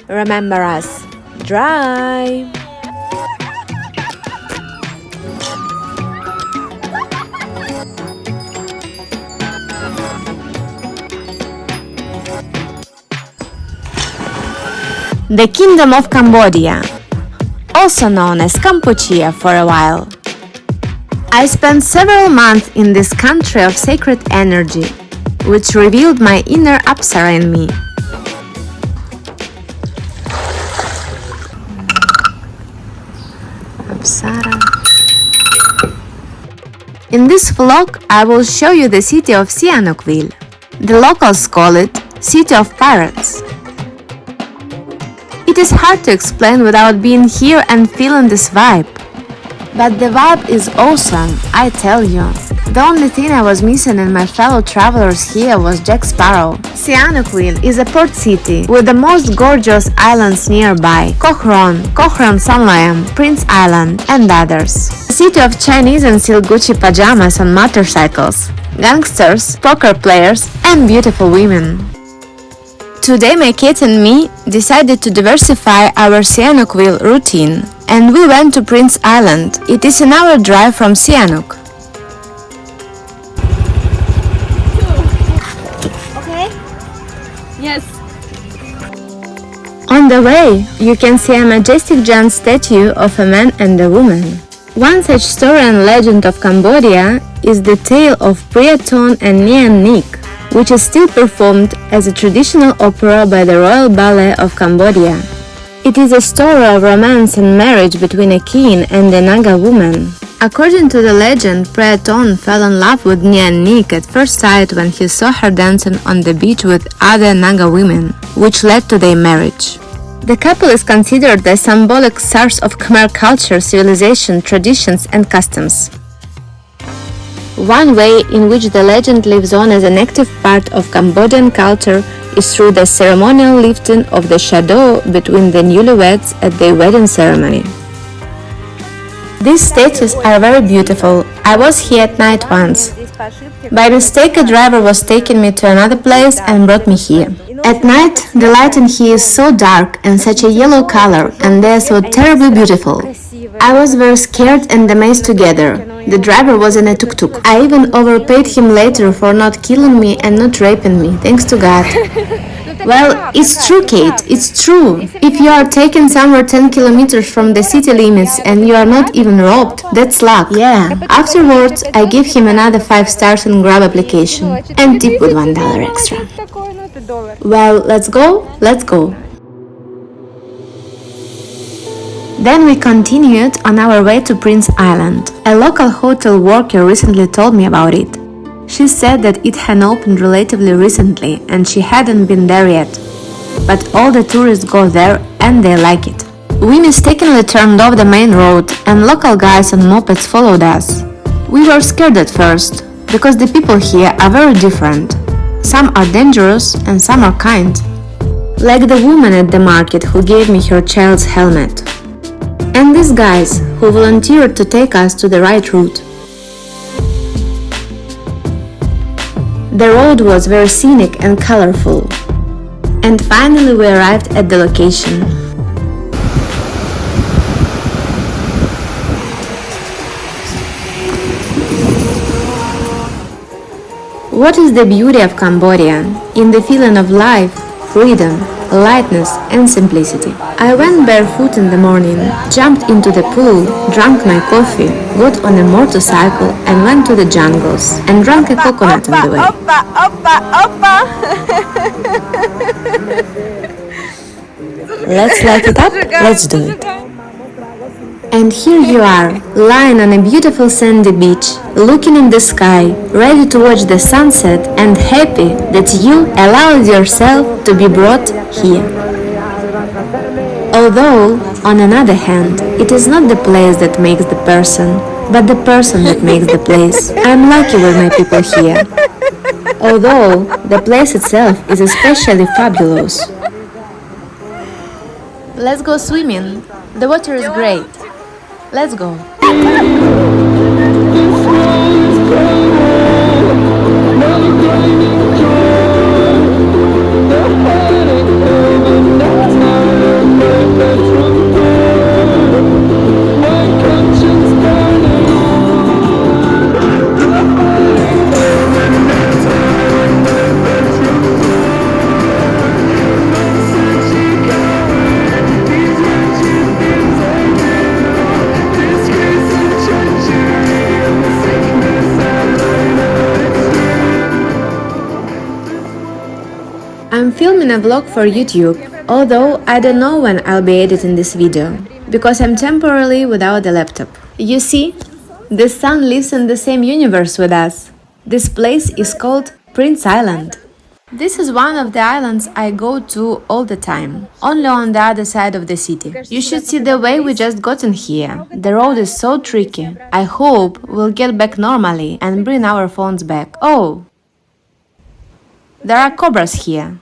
Remember us. Dry. The Kingdom of Cambodia, also known as Kampuchea for a while. I spent several months in this country of sacred energy, which revealed my inner Apsara in me. Apsara. In this vlog, I will show you the city of Sihanoukville. The locals call it City of Pirates. It is hard to explain without being here and feeling this vibe. But the vibe is awesome, I tell you. The only thing I was missing in my fellow travelers here was Jack Sparrow. Sihanoukville is a port city with the most gorgeous islands nearby: Koh Rong Samloem, Prince Island, and others. A city of Chinese and silk Gucci pajamas on motorcycles, gangsters, poker players, and beautiful women. Today my kids and me decided to diversify our Sihanoukville routine, and we went to Prince Island. It is an hour drive from Sihanouk. Okay? Yes. On the way, you can see a majestic giant statue of a man and a woman. One such story and legend of Cambodia is the tale of Preah, Thong and Neak, which is still performed as a traditional opera by the Royal Ballet of Cambodia. It is a story of romance and marriage between a king and a Naga woman. According to the legend, Preah Thong fell in love with Neak at first sight when he saw her dancing on the beach with other Naga women, which led to their marriage. The couple is considered the symbolic source of Khmer culture, civilization, traditions, and customs. One way in which the legend lives on as an active part of Cambodian culture is through the ceremonial lifting of the shadow between the newlyweds at their wedding ceremony. These statues are very beautiful. I was here at night once. By mistake, a driver was taking me to another place and brought me here. At night, the lighting here is so dark and such a yellow color, and they are so terribly beautiful. I was very scared and amazed together. The driver was in a tuk-tuk. I even overpaid him later for not killing me and not raping me, thanks to God. Well, it's true, Kate, it's true. If you are taken somewhere 10 kilometers from the city limits and you are not even robbed, that's luck. Yeah. Afterwards, I give him another 5 stars on Grab application and tip with $1 extra. Well, let's go? Let's go. Then we continued on our way to Prince Island. A local hotel worker recently told me about it. She said that it had opened relatively recently and she hadn't been there yet. But all the tourists go there and they like it. We mistakenly turned off the main road and local guys on mopeds followed us. We were scared at first, because the people here are very different. Some are dangerous and some are kind. Like the woman at the market who gave me her child's helmet. And these guys who volunteered to take us to the right route. The road was very scenic and colorful. And finally we arrived at the location. What is the beauty of Cambodia? In the feeling of life, freedom, lightness and simplicity. I went barefoot in the morning, jumped into the pool, drank my coffee, got on a motorcycle and went to the jungles and drank a coconut on the way. Let's light it up, let's do it. And here you are, lying on a beautiful sandy beach, looking in the sky, ready to watch the sunset and happy that you allowed yourself to be brought here. Although, on another hand, it is not the place that makes the person, but the person that makes the place. I'm lucky with my people here. Although, the place itself is especially fabulous. Let's go swimming. The water is great. Let's go. filming a vlog for YouTube, although I don't know when I'll be editing this video, because I'm temporarily without a laptop. You see, the sun lives in the same universe with us. This place is called Prince Island. This is one of the islands I go to all the time, only on the other side of the city. You should see the way we just got in here. The road is so tricky. I hope we'll get back normally and bring our phones back. Oh, there are cobras here.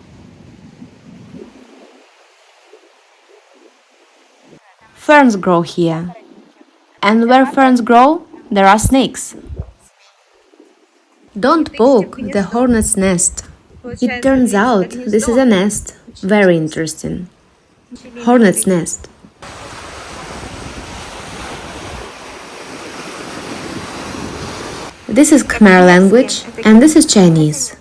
Ferns grow here. And where ferns grow, there are snakes. Don't poke the hornet's nest. It turns out this is a nest. Very interesting. Hornet's nest. This is Khmer language and this is Chinese.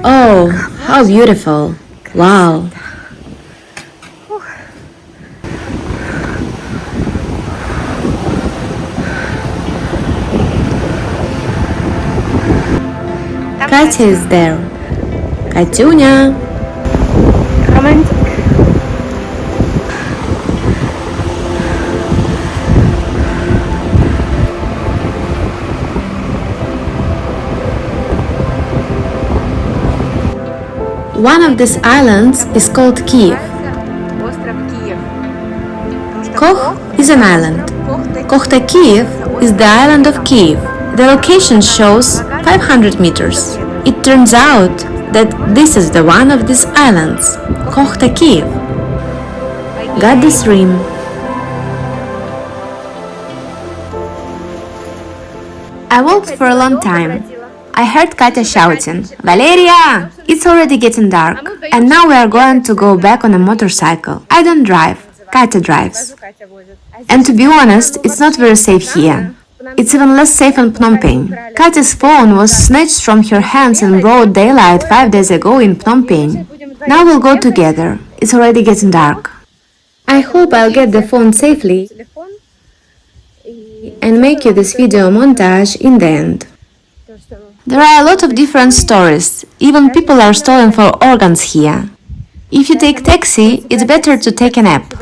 Oh, how beautiful. Wow. Katya is there. Katyunya. Romantic. One of these islands is called Kiev. Koh is an island. Koh Kiev is the island of Kiev. The location shows 500 meters. It turns out that this is the one of these islands, Koh Kiev. Got this rim. I walked for a long time. I heard Katya shouting, "Valeria! It's already getting dark." And now we are going to go back on a motorcycle. I don't drive, Katya drives. And to be honest, it's not very safe here. It's even less safe in Phnom Penh. Katya's phone was snatched from her hands in broad daylight 5 days ago in Phnom Penh. Now we'll go together. It's already getting dark. I hope I'll get the phone safely and make you this video montage in the end. There are a lot of different stories. Even people are stolen for organs here. If you take taxi, it's better to take an app.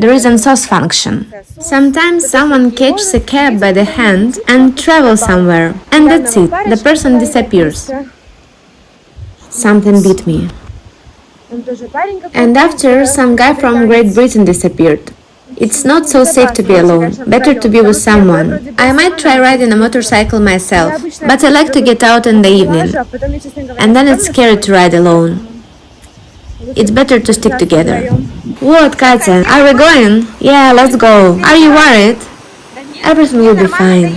There is a SOS function. Sometimes someone catches a cab by the hand and travels somewhere, and that's it, the person disappears. Something beat me. And after, some guy from Great Britain disappeared. It's not so safe to be alone, better to be with someone. I might try riding a motorcycle myself, but I like to get out in the evening, and then it's scary to ride alone. It's better to stick together. What, Katya? Are we going? Yeah, let's go. Are you worried? Everything will be fine.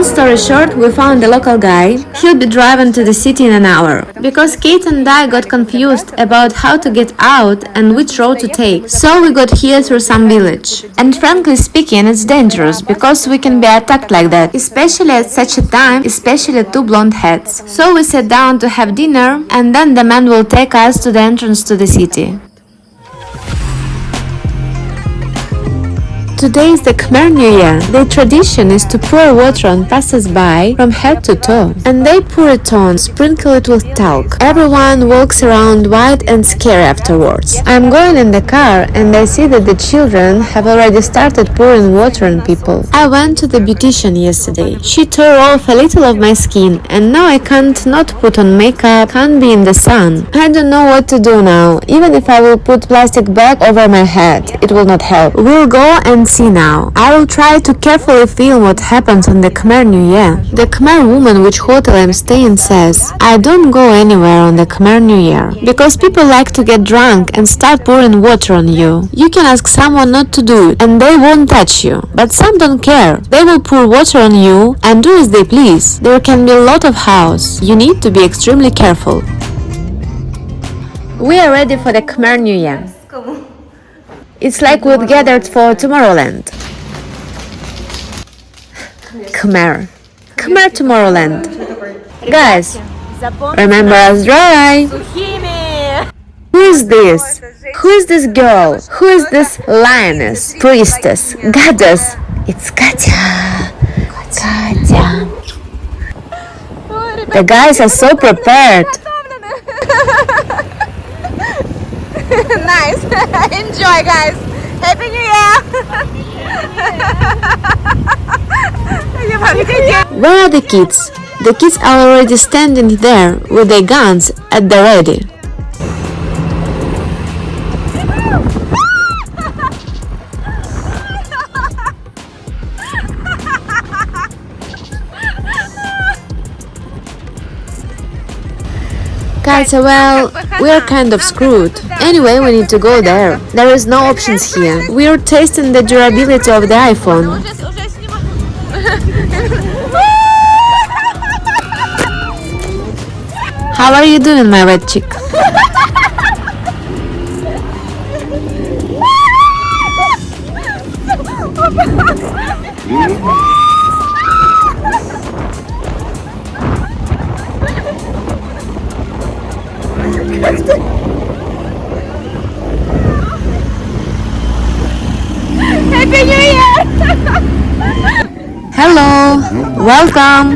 Story short, we found a local guy. He'll be driving to the city in an hour. Because Kate and I got confused about how to get out and which road to take. So we got here through some village. And frankly speaking, it's dangerous because we can be attacked like that. Especially at such a time, especially two blonde heads. So we sat down to have dinner and then the man will take us to the entrance to the city. Today is the Khmer New Year. Their tradition is to pour water on passers-by from head to toe. And they pour it on, sprinkle it with talc. Everyone walks around white and scary afterwards. I'm going in the car and I see that the children have already started pouring water on people. I went to the beautician yesterday. She tore off a little of my skin and now I can't not put on makeup, can't be in the sun. I don't know what to do now. Even if I will put plastic bag over my head, it will not help. We'll go and see now. I will try to carefully film what happens on the Khmer New Year. The Khmer woman which hotel I'm staying says, I don't go anywhere on the Khmer New Year because people like to get drunk and start pouring water on you. You can ask someone not to do it and they won't touch you. But some don't care. They will pour water on you and do as they please. There can be a lot of house. You need to be extremely careful. We are ready for the Khmer New Year. It's like we've gathered for Tomorrowland. Khmer Tomorrowland. Guys, remember us dry. Who is this? Who is this girl? Who is this lioness, priestess, goddess? It's Katya. Katya. The guys are so prepared. Nice. Enjoy, guys. Happy New Year. Where are the kids? The kids are already standing there with their guns at the ready. Guys, well, we are kind of screwed. Anyway, we need to go there. There is no options here. We are testing the durability of the iPhone. How are you doing, my red chick? Happy New Year. Hello, welcome.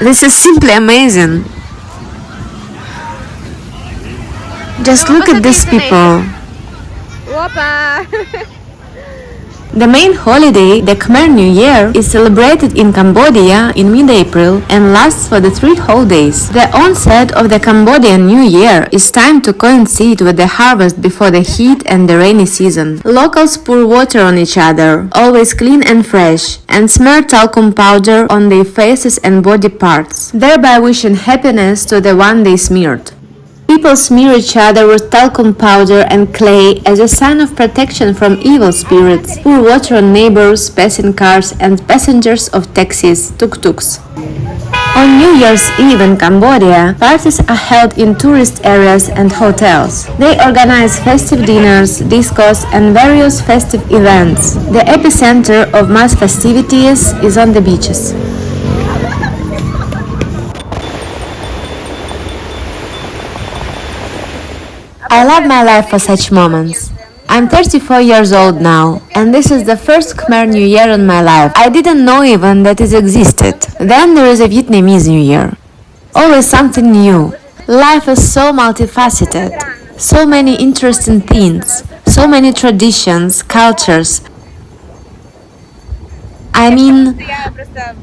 This is simply amazing. Just look at these people. The main holiday, the Khmer New Year, is celebrated in Cambodia in mid-April and lasts for the 3 whole days. The onset of the Cambodian New Year is timed to coincide with the harvest before the heat and the rainy season. Locals pour water on each other, always clean and fresh, and smear talcum powder on their faces and body parts, thereby wishing happiness to the one they smeared. People smear each other with talcum powder and clay as a sign of protection from evil spirits, pour water on neighbors, passing cars, and passengers of taxis, tuk-tuks. On New Year's Eve in Cambodia, parties are held in tourist areas and hotels. They organize festive dinners, discos, and various festive events. The epicenter of mass festivities is on the beaches. I love my life for such moments. I'm 34 years old now, and this is the first Khmer New Year in my life. I didn't know even that it existed. Then there is a Vietnamese New Year. Always something new. Life is so multifaceted. So many interesting things. So many traditions, cultures. I mean,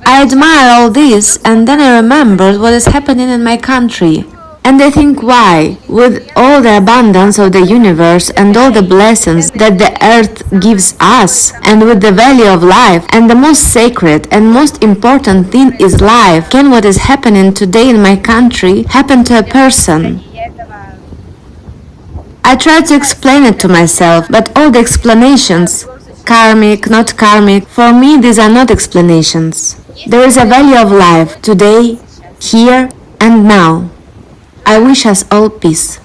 I admire all this, and then I remembered what is happening in my country. And I think why, with all the abundance of the universe and all the blessings that the earth gives us, and with the value of life, and the most sacred and most important thing is life, can what is happening today in my country happen to a person? I try to explain it to myself, but all the explanations, karmic, not karmic, for me these are not explanations. There is a value of life, today, here and now. I wish us all peace.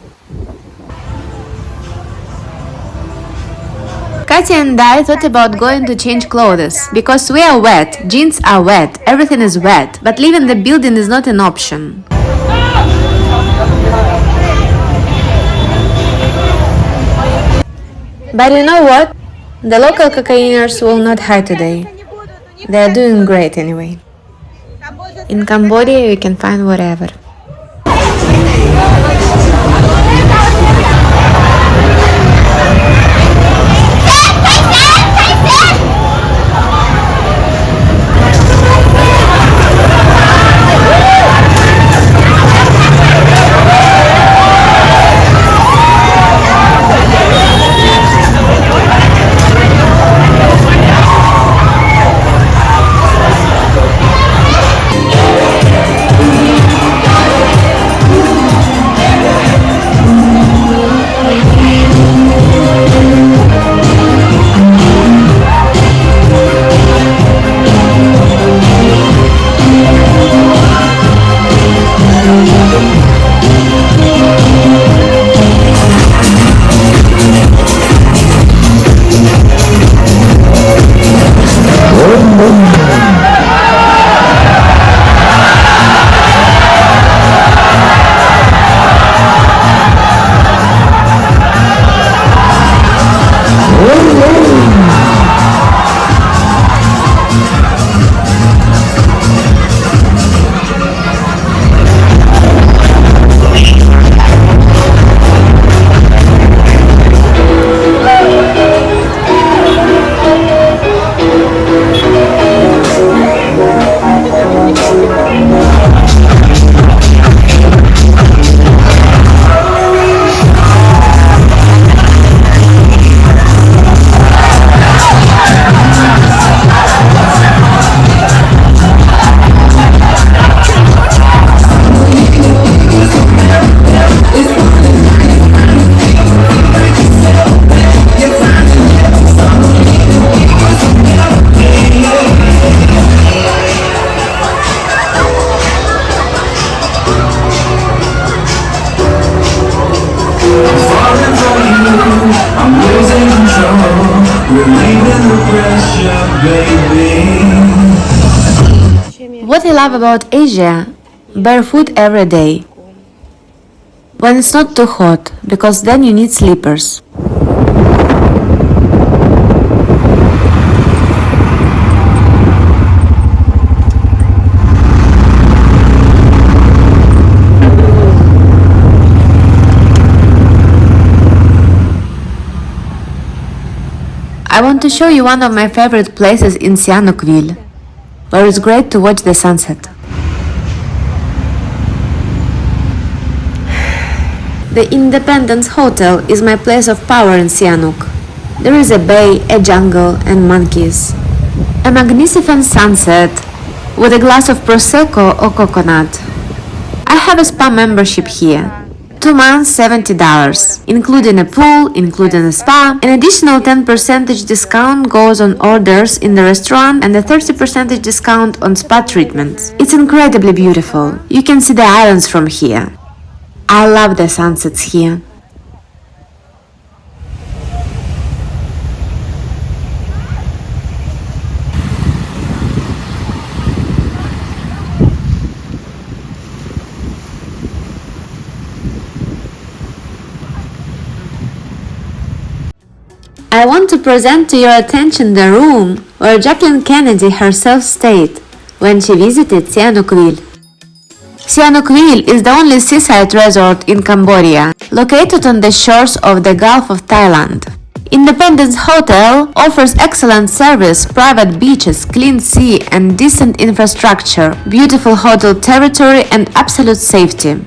Katya and I thought about going to change clothes, because we are wet, jeans are wet, everything is wet, but leaving the building is not an option. But you know what? The local cocainers will not hide today. They are doing great anyway. In Cambodia you can find whatever. What I love about Asia, barefoot every day. When it's not too hot, because then you need slippers. I want to show you one of my favorite places in Sihanoukville, where it's great to watch the sunset. The Independence Hotel is my place of power in Sihanouk. There is a bay, a jungle, and monkeys. A magnificent sunset with a glass of Prosecco or coconut. I have a spa membership here. 2 months, $70, including a pool, including a spa. An additional 10% discount goes on orders in the restaurant and a 30% discount on spa treatments. It's incredibly beautiful. You can see the islands from here. I love the sunsets here. I want to present to your attention the room where Jacqueline Kennedy herself stayed when she visited Sihanoukville. Sihanoukville is the only seaside resort in Cambodia, located on the shores of the Gulf of Thailand. Independence Hotel offers excellent service, private beaches, clean sea and decent infrastructure, beautiful hotel territory and absolute safety.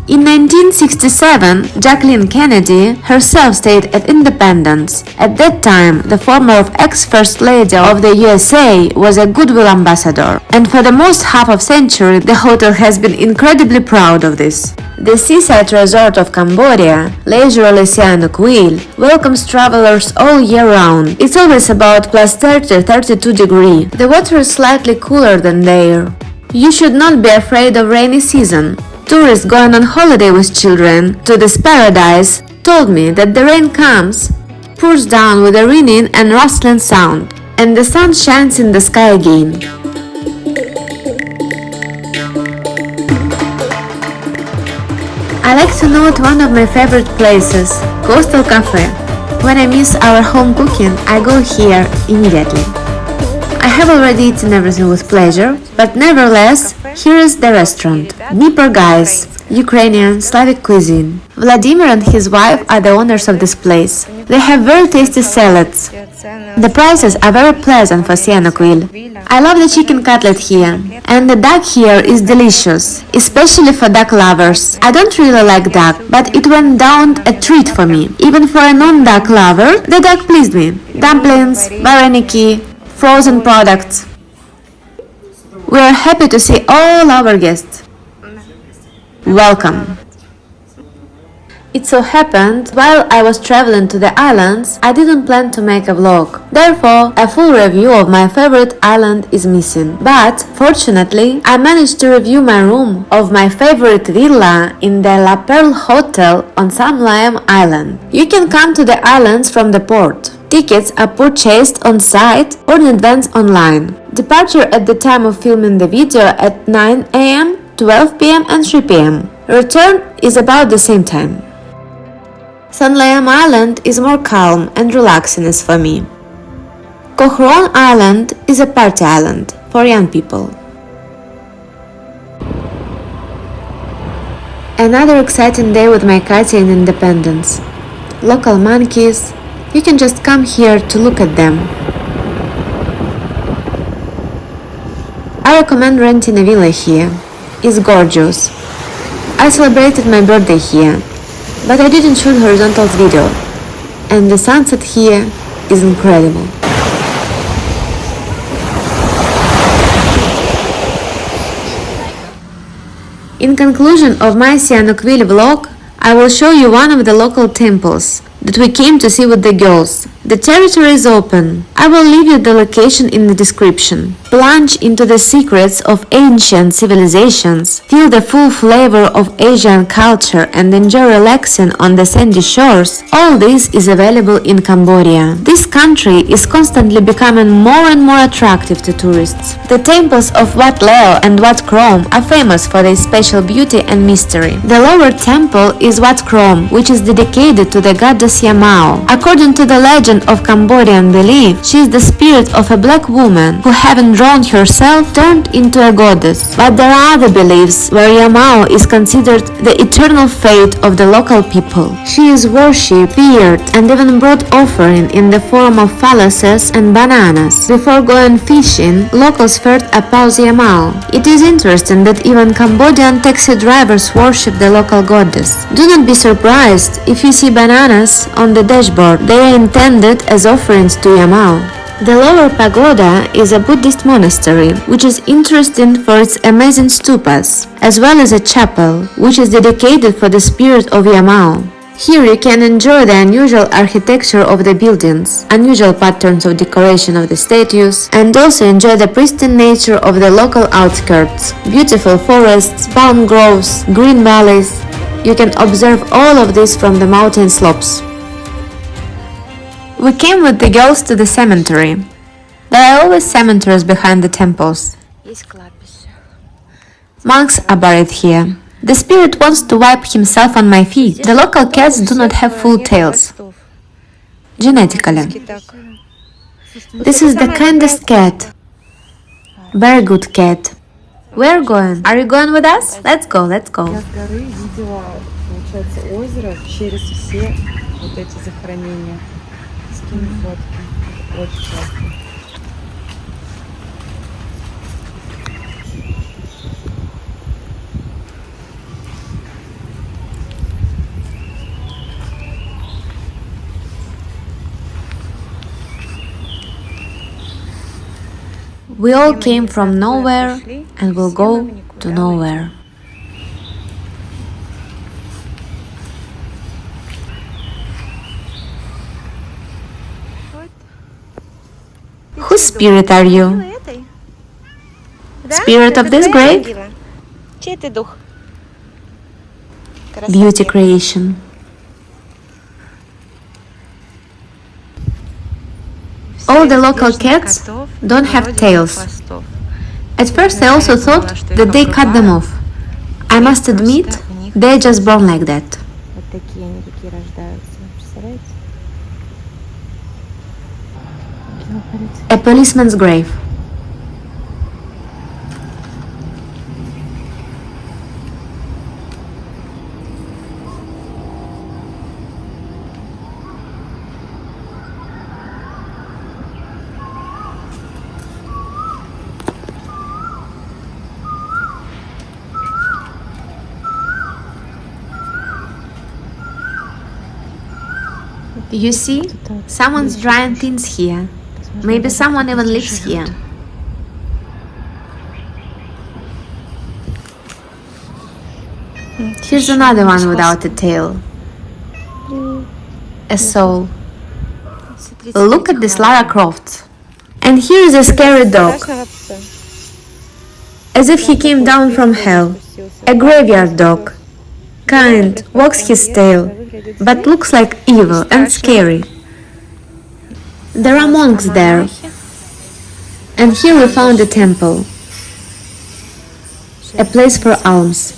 In 1967, Jacqueline Kennedy herself stayed at Independence. At that time, the former ex-First Lady of the USA was a goodwill ambassador, and for the most half of century, the hotel has been incredibly proud of this. The seaside resort of Cambodia, leisurely Sihanoukville, welcomes travelers all year round. It's always about plus 30-32 degrees. The water is slightly cooler than the air. You should not be afraid of rainy season. Tourists going on holiday with children to this paradise told me that the rain comes, pours down with a ringing and rustling sound, and the sun shines in the sky again. I like to note one of my favorite places, Coastal Cafe. When I miss our home cooking, I go here immediately. I have already eaten everything with pleasure, but nevertheless, here is the restaurant. Dnieper guys, Ukrainian, Slavic cuisine. Vladimir and his wife are the owners of this place. They have very tasty salads. The prices are very pleasant for Sihanoukville. I love the chicken cutlet here, and the duck here is delicious, especially for duck lovers. I don't really like duck, but it went down a treat for me. Even for a non-duck lover, the duck pleased me. Dumplings, vareniki, frozen products. We are happy to see all our guests. Welcome. It so happened, while I was traveling to the islands, I didn't plan to make a vlog. Therefore, a full review of my favorite island is missing. But, fortunately, I managed to review my room of my favorite villa in the La Perle Hotel on Samloem Island. You can come to the islands from the port. Tickets are purchased on site or in advance online. Departure at the time of filming the video at 9 am, 12 pm and 3 pm. Return is about the same time. Sanloem Island is more calm and relaxing as for me. Koh Rong Island is a party island for young people. Another exciting day with my Katya in Independence. Local monkeys. You can just come here to look at them. I recommend renting a villa here. It's gorgeous. I celebrated my birthday here, but I didn't shoot horizontal video, and the sunset here is incredible. In conclusion of my Sihanoukville vlog, I will show you one of the local temples that we came to see with the girls. The territory is open. I will leave you the location in the description. Plunge into the secrets of ancient civilizations, feel the full flavor of Asian culture and enjoy relaxing on the sandy shores. All this is available in Cambodia. This country is constantly becoming more and more attractive to tourists. The temples of Wat Leo and Wat Krom are famous for their special beauty and mystery. The lower temple is Wat Krom, which is dedicated to the goddess Yamao. According to the legend of Cambodian belief, she is the spirit of a black woman who, having drowned herself, turned into a goddess. But there are other beliefs where Yamao is considered the eternal fate of the local people. She is worshipped, feared, and even brought offering in the form of phalluses and bananas. Before going fishing, locals first espouse Yamao. It is interesting that even Cambodian taxi drivers worship the local goddess. Do not be surprised if you see bananas on the dashboard. They are intended as offerings to Yamao. The lower pagoda is a Buddhist monastery, which is interesting for its amazing stupas, as well as a chapel, which is dedicated for the spirit of Yamao. Here you can enjoy the unusual architecture of the buildings, unusual patterns of decoration of the statues, and also enjoy the pristine nature of the local outskirts, beautiful forests, palm groves, green valleys. You can observe all of this from the mountain slopes. We came with the girls to the cemetery. There are always cemeteries behind the temples. Monks are buried here. The spirit wants to wipe himself on my feet. The local cats do not have full tails. Genetically. This is the kindest cat. Very good cat. Where are you going? Are you going with us? Let's go, let's go. We all came from nowhere and will go to nowhere. Whose spirit are you? Spirit of this grave? Beauty creation. All the local cats don't have tails. At first I also thought that they cut them off. I must admit, they're just born like that. A policeman's grave. You see, someone's drying things here. Maybe someone even lives here. Here's another one without a tail. A soul. Look at this Lara Croft. And here is a scary dog. As if he came down from hell. A graveyard dog. Kind, wags his tail, but looks like evil and scary. There are monks there. And here we found a temple. A place for alms.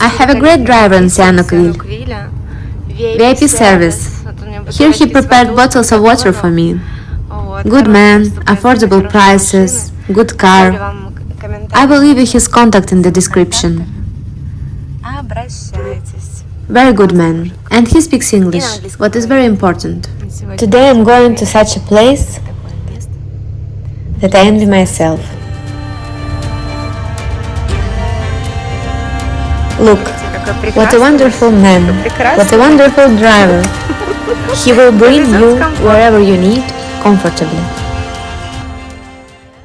I have a great driver in Sihanoukville. VIP service. Here he prepared bottles of water for me. Good man, affordable prices, good car. I will leave you his contact in the description. Very good man, and he speaks English, what is very important. Today I'm going to such a place that I envy myself. Look, what a wonderful man, what a wonderful driver. He will bring you wherever you need comfortably.